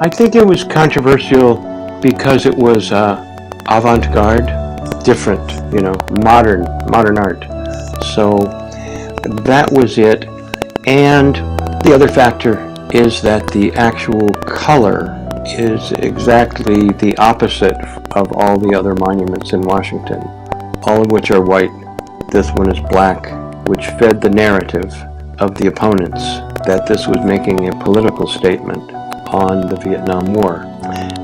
I think it was controversial because it was avant-garde, different, modern art. So that was it. And the other factor is that the actual color is exactly the opposite of all the other monuments in Washington, all of which are white. This one is black, which fed the narrative of the opponents that this was making a political statement on the Vietnam War,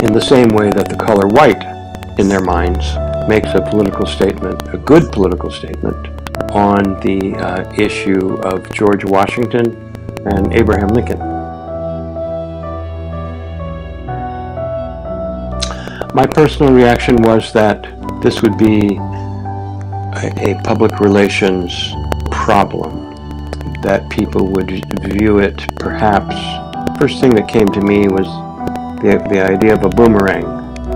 in the same way that the color white, in their minds, makes a political statement, a good political statement, on the issue of George Washington and Abraham Lincoln. My personal reaction was that this would be a public relations problem, that people would view it perhaps. First thing that came to me was the idea of a boomerang.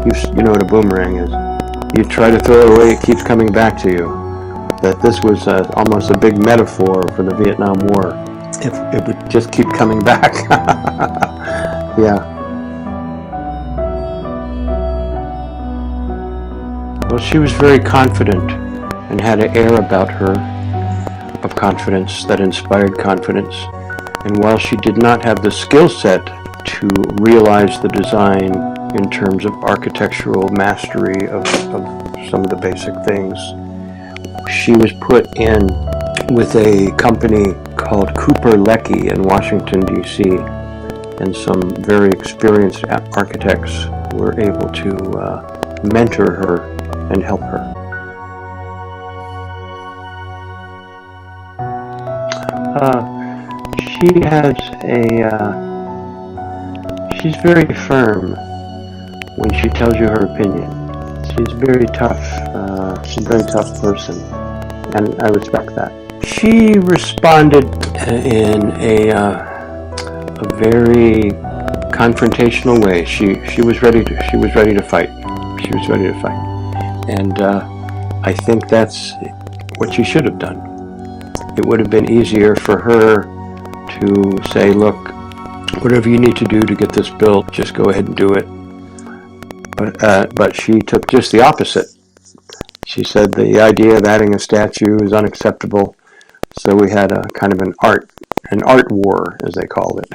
You know what a boomerang is. You try to throw it away, it keeps coming back to you. That this was almost a big metaphor for the Vietnam War. It would just keep coming back. Yeah. Well, she was very confident and had an air about her of confidence that inspired confidence. And while she did not have the skill set to realize the design in terms of architectural mastery of some of the basic things, she was put in with a company called Cooper Lecky in Washington, D.C., and some very experienced architects were able to mentor her and help her. She's very firm when she tells you her opinion. She's very tough. She's a very tough person, and I respect that. She responded in a very confrontational way. She was ready to fight. She was ready to fight, and I think that's what she should have done. It would have been easier for her to say, look, whatever you need to do to get this built, just go ahead and do it. But she took just the opposite. She said the idea of adding a statue is unacceptable. So we had a kind of an art war, as they called it.